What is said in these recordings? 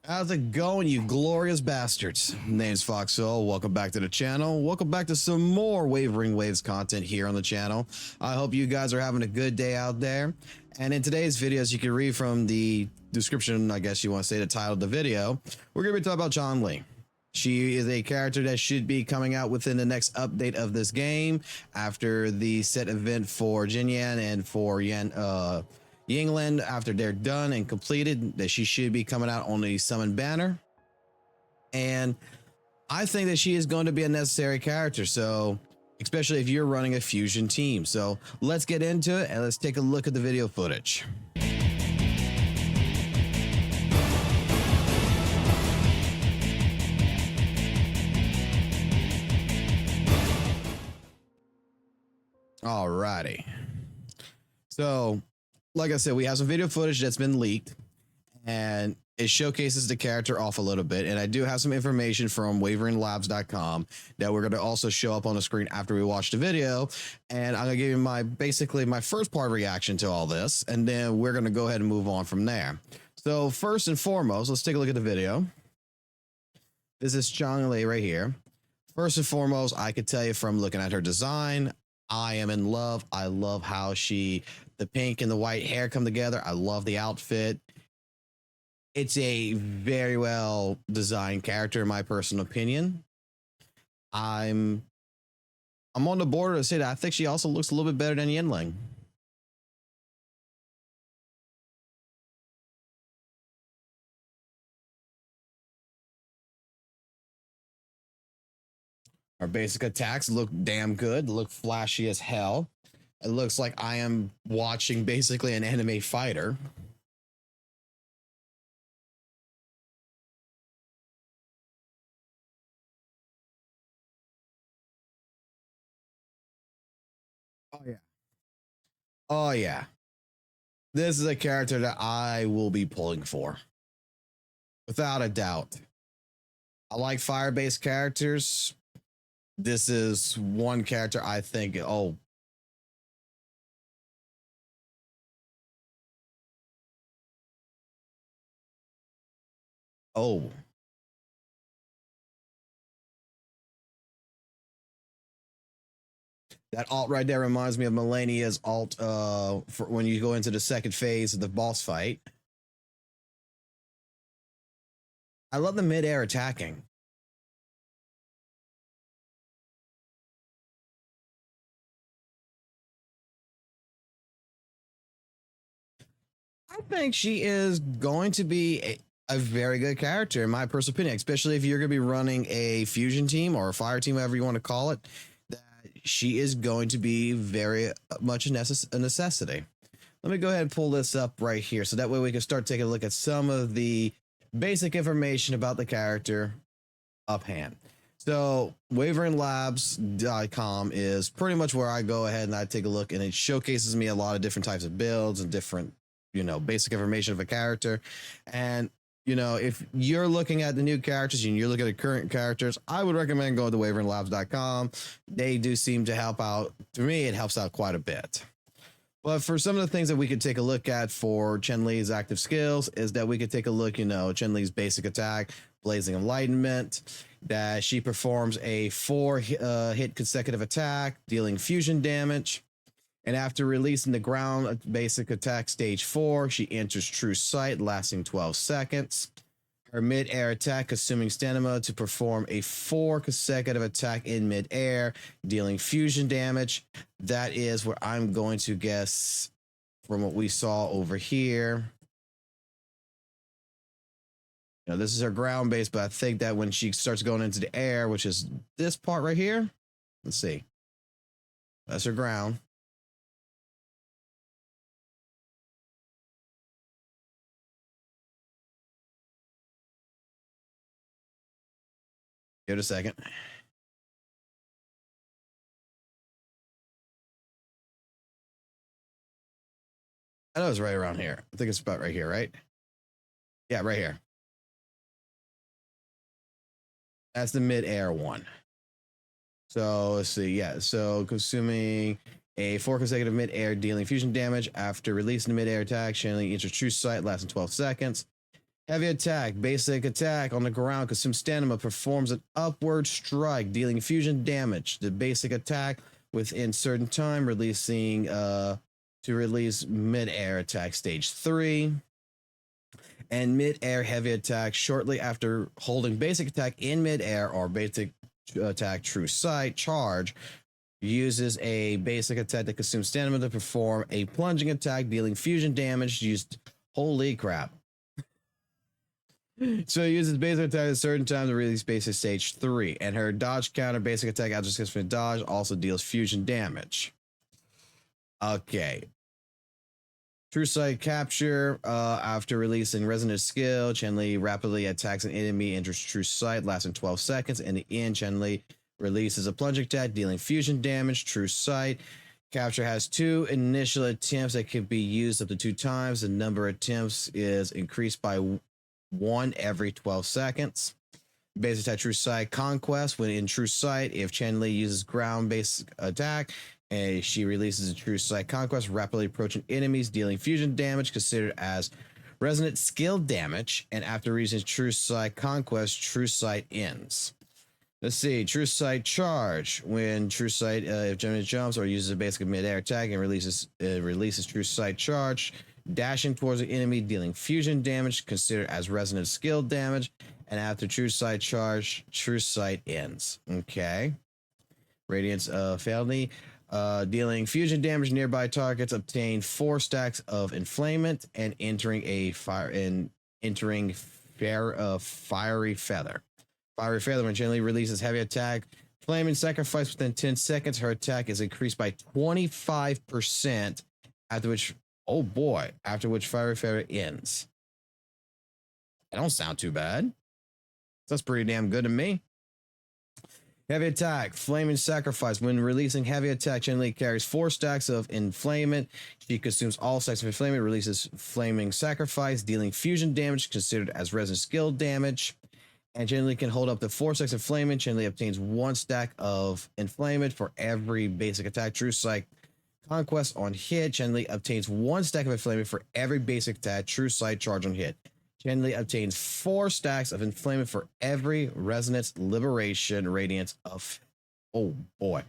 How's it going, you glorious bastards? Name's FOXSOL. Welcome back to the channel. Welcome back to some more WutheringWaves content here on the channel. I hope you guys are having a good day out there. And in today's video, as you can read from the description, I guess you want to say the title of the video, we're going to be talking about Changli. She is a character that should be coming out within the next update of this game after the set event for Jinyan and for Yingland. After they're done and completed, that she should be coming out on the summon banner. And I think that she is going to be a necessary character, so especially if you're running a fusion team. So let's get into it and let's take a look at the video footage. Alrighty. So, like I said, we have some video footage that's been leaked, and it showcases the character off a little bit. And I do have some information from WutheringWaves.com that we're going to also show up on the screen after we watch the video. And I'm going to give you basically my first part reaction to all this, and then we're going to go ahead and move on from there. So first and foremost, let's take a look at the video. This is Changli right here. First and foremost, I could tell you from looking at her design, I am in love. I love how the pink and the white hair come together. I love the outfit. It's a very well designed character, in my personal opinion. I'm on the border to say that I think she also looks a little bit better than Yinling. Our basic attacks look damn good, look flashy as hell. It looks like I am watching basically an anime fighter. Oh yeah. Oh yeah. This is a character that I will be pulling for. Without a doubt. I like fire-based characters. This is one character I think, oh, oh. That alt right there reminds me of Melania's alt for when you go into the second phase of the boss fight. I love the mid-air attacking. I think she is going to be a very good character, in my personal opinion, especially if you're going to be running a fusion team or a fire team, whatever you want to call it. That she is going to be very much a necessity. Let me go ahead and pull this up right here, so that way we can start taking a look at some of the basic information about the character up hand. So WutheringWaves.com is pretty much where I go ahead and I take a look, and it showcases me a lot of different types of builds and different, basic information of a character. And if you're looking at the new characters and you're looking at the current characters, I would recommend going to WutheringWaves.com. They do seem to help out. To me, it helps out quite a bit. But for some of the things that we could take a look at for Changli's active skills is that we could take a look, Changli's basic attack, Blazing Enlightenment, that she performs a 4-hit consecutive attack, dealing fusion damage. And after releasing the ground basic attack stage 4, she enters True Sight, lasting 12 seconds. Her mid-air attack, consuming stamina to perform a 4 consecutive attack in mid-air, dealing fusion damage. That is what I'm going to guess from what we saw over here. This is her ground base, but I think that when she starts going into the air, which is this part right here, let's see. That's her ground. Give it a second. I know it's right around here. I think it's about right here, right? Yeah, right here. That's the mid-air one. So let's see. Yeah, so consuming a 4 consecutive mid-air, dealing fusion damage after releasing the mid-air attack. Changli enters True Sight, lasting 12 seconds. Heavy attack, basic attack on the ground, consumes stamina, performs an upward strike, dealing fusion damage. The basic attack within certain time, releasing to release mid-air attack stage 3. And mid-air heavy attack shortly after holding basic attack in mid-air or basic attack true sight charge. Uses a basic attack that consumes stamina to perform a plunging attack, dealing fusion damage. Used, holy crap. So it uses basic attack at a certain time to release basic stage 3. And her dodge counter basic attack after successful dodge also deals fusion damage. Okay. True sight capture. After releasing resonant skill, Changli rapidly attacks an enemy, enters true sight, lasting 12 seconds. In the end, Changli releases a plunging attack, dealing fusion damage. True sight capture has 2 initial attempts that can be used up to 2 times. The number of attempts is increased by 1 every 12 seconds. Basic attack true sight conquest. When in true sight, if Changli uses ground based attack, and she releases a true sight conquest, rapidly approaching enemies, dealing fusion damage considered as resonant skill damage. And after releasing true sight conquest, true sight ends. Let's see, true sight charge. When true sight, if Changli jumps or uses a basic mid-air attack and releases true sight charge, dashing towards the enemy, dealing fusion damage considered as resonant skill damage. And after true sight charge, true sight ends. Okay. Radiance fatality. Dealing fusion damage nearby targets, obtain 4 stacks of inflamement and entering fiery feather. Fiery feather. When Changli releases heavy attack, flaming sacrifice within 10 seconds, her attack is increased by 25%. After which, oh boy, after which fiery feather ends. That don't sound too bad. That's pretty damn good to me. Heavy attack, flaming sacrifice. When releasing heavy attack, Changli carries 4 stacks of inflamement. She consumes all stacks of inflamement, releases flaming sacrifice, dealing fusion damage considered as resonant skill damage. And Changli can hold up to 4 stacks of inflamement. Changli obtains 1 stack of inflamement for every basic attack. True sight conquest on hit. Changli obtains 1 stack of inflamement for every basic attack. True sight charge on hit. Changli obtains 4 stacks of inflamement for every resonance liberation radiance of. Oh boy.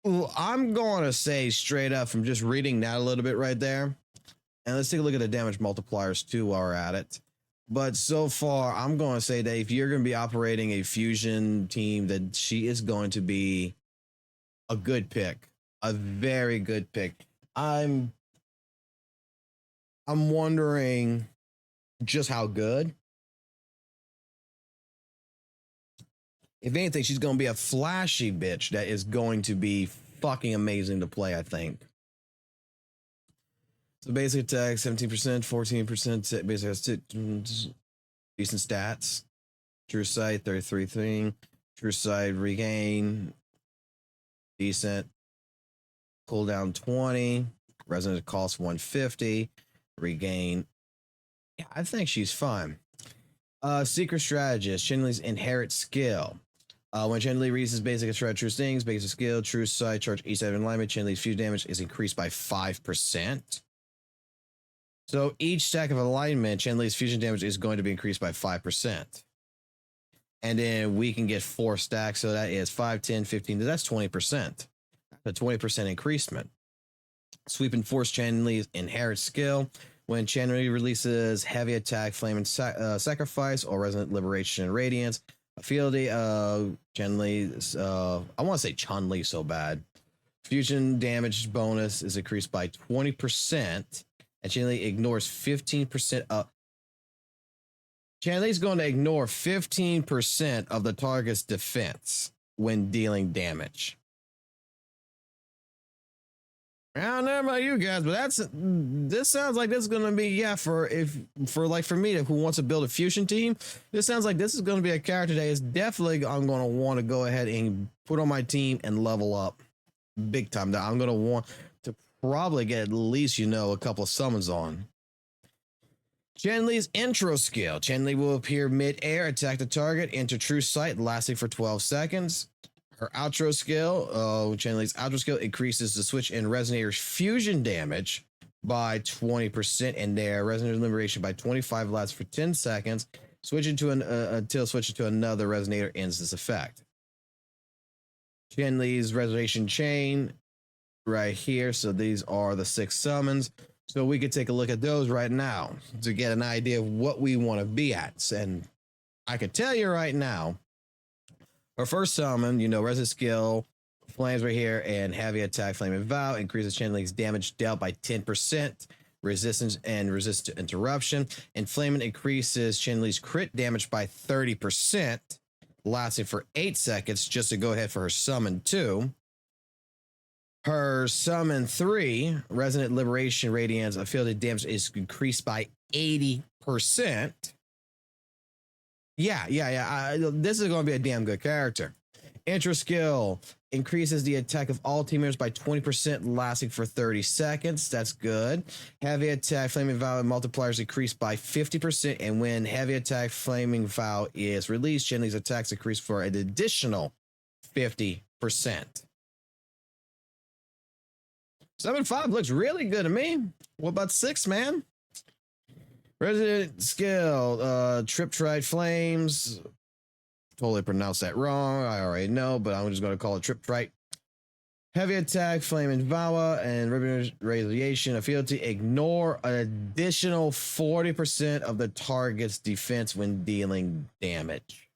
Ooh, I'm going to say straight up from just reading that a little bit right there. And let's take a look at the damage multipliers too while we're at it. But so far, I'm going to say that if you're going to be operating a fusion team, that she is going to be a good pick, a very good pick. I'm wondering just how good. If anything, she's going to be a flashy bitch that is going to be fucking amazing to play, I think. So basic attack, 17%, 14%, basic has decent stats. True sight, 33 thing. True sight, regain, decent. Cooldown 20. Resonant cost 150. Regain. Yeah, I think she's fine. Secret strategist, Changli's inherent skill. When Changli releases basic threat, true stings, basic skill, true sight, charge each side of alignment, Changli's fusion damage is increased by 5%. So each stack of alignment, Changli's fusion damage is going to be increased by 5%. And then we can get 4 stacks. So that is 5, 10, 15. That's 20%. A 20% increasement. Sweeping force, Changli's inherent skill. When Changli releases heavy attack, flaming sacrifice, or resonant liberation and radiance, ability, Changli, I want to say Changli so bad. Fusion damage bonus is increased by 20%, and Changli ignores 15% of. Changli's going to ignore 15% of the target's defense when dealing damage. I don't know about you guys, but this sounds like this is going to be, for me who wants to build a fusion team, this sounds like this is going to be a character that is definitely I'm going to want to go ahead and put on my team and level up big time. That I'm going to want to probably get at least, a couple of summons on. Changli's intro skill. Changli will appear mid-air, attack the target, enter true sight, lasting for 12 seconds. Her outro skill, Changli's outro skill increases the switch in Resonator's fusion damage by 20%, and their resonant liberation by 25 lasts for 10 seconds. Switching to until switching to another resonator ends this effect. Changli's Resonation chain right here. So these are the 6 summons. So we could take a look at those right now to get an idea of what we want to be at. And I could tell you right now, our first summon, you know, Resonant Skill, Flames right here, and Heavy Attack, Flame and Vow increases Changeling's damage dealt by 10%, resistance and resist to interruption. And Flaming increases Changeling's crit damage by 30%, lasting for 8 seconds, just to go ahead for her summon 2. Her summon 3, Resonant Liberation Radiance of fielded damage is increased by 80%. Yeah. This is going to be a damn good character. Intro skill increases the attack of all team members by 20%, lasting for 30 seconds. That's good. Heavy attack, Flaming Vow multipliers increase by 50%. And when Heavy attack, Flaming Vow is released, Changeli's attacks increase for an additional 50%. Summon 5 looks really good to me. What about 6, man? Resident skill, Trip Trite Flames. Totally pronounced that wrong. I already know, but I'm just going to call it Trip Trite. Heavy attack, Flame and Vowa, and radiation ability. Ignore an additional 40% of the target's defense when dealing damage.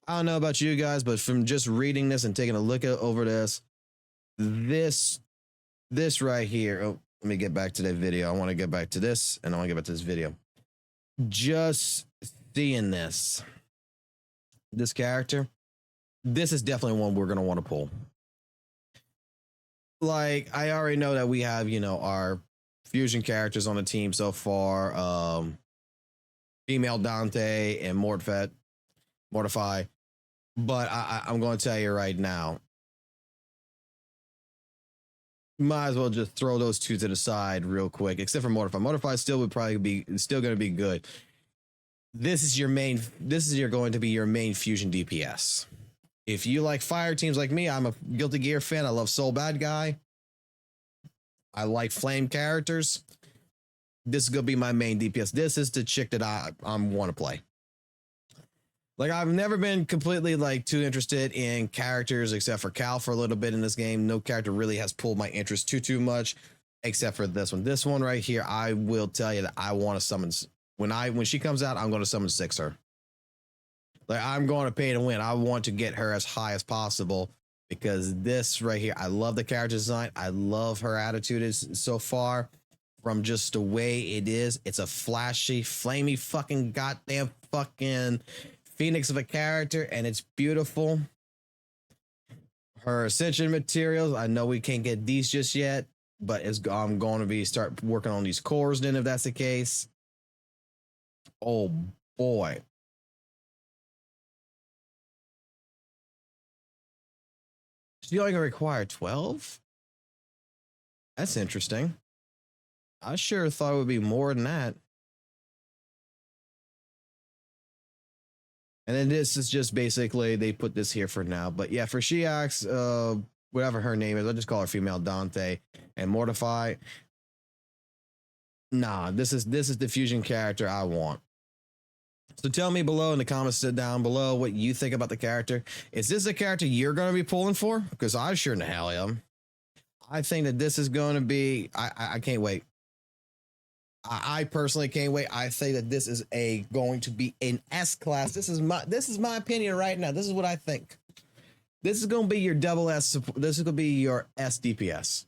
I don't know about you guys, but from just reading this and taking a look over this right here. Oh, let me get back to that video. I want to get back to this, and I want to get back to this video. Just seeing this character, this is definitely one we're going to want to pull. Like, I already know that we have, you know, our fusion characters on the team so far. Female Dante and Mortify. But I'm going to tell you right now, might as well just throw those two to the side real quick, except for Mortify. Mortify still would probably be still going to be good. This is going to be your main fusion DPS. If you like fire teams like me, I'm a Guilty Gear fan. I love Soul Bad Guy. I like flame characters. This is going to be my main DPS. This is the chick that I want to play. Like, I've never been completely like too interested in characters except for Cal for a little bit in this game. No character really has pulled my interest too much, except for this one. This one right here, I will tell you that I want to summon. When she comes out, I'm going to summon 6 her. Like, I'm going to pay to win. I want to get her as high as possible because this right here, I love the character design. I love her attitude so far. From just the way it is, it's a flashy, flamey fucking goddamn fucking Phoenix of a character, and it's beautiful. Her ascension materials, I know we can't get these just yet, but I'm going to start working on these cores then if that's the case. Oh boy. She only gonna require 12? That's interesting. I sure thought it would be more than that. And then this is just basically, they put this here for now. But yeah, for Shiax, whatever her name is, I'll just call her Female Dante and Mortify. Nah, this is the fusion character I want. So tell me below in the comments down below what you think about the character. Is this a character you're going to be pulling for? Because I sure in the hell am. I think that this is going to be, I can't wait. I personally can't wait. I say that this is going to be an S class. This is my opinion right now. This is what I think. This is going to be your double S. This is going to be your S DPS.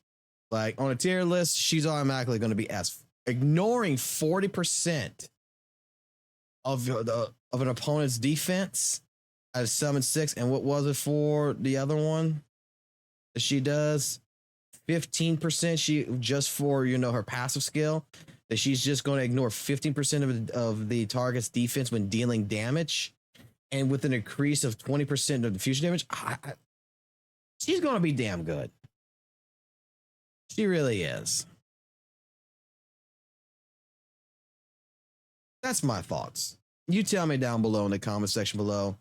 Like on a tier list, she's automatically going to be S. Ignoring 40% of an opponent's defense at summon 6. And what was it for the other one that she does? 15%. She just for, you know, her passive skill. That she's just going to ignore 15% of the target's defense when dealing damage, and with an increase of 20% of the fusion damage, she's going to be damn good. She really is. That's my thoughts. You tell me down below in the comment section below.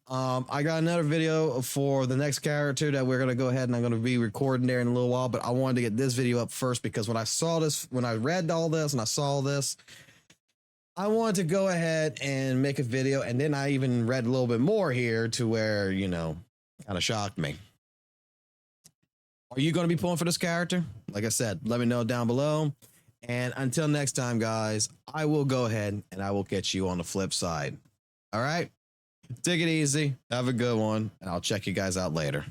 I got another video for the next character that we're gonna go ahead and I'm gonna be recording there in a little while, but I wanted to get this video up first because when I saw this, when I read all this and I saw this, I wanted to go ahead and make a video, and then I even read a little bit more here to where, you know, kind of shocked me. Are you going to be pulling for this character? Like I said, let me know down below. And until next time, guys, I will go ahead and I will catch you on the flip side. All right? Take it easy. Have a good one. And I'll check you guys out later.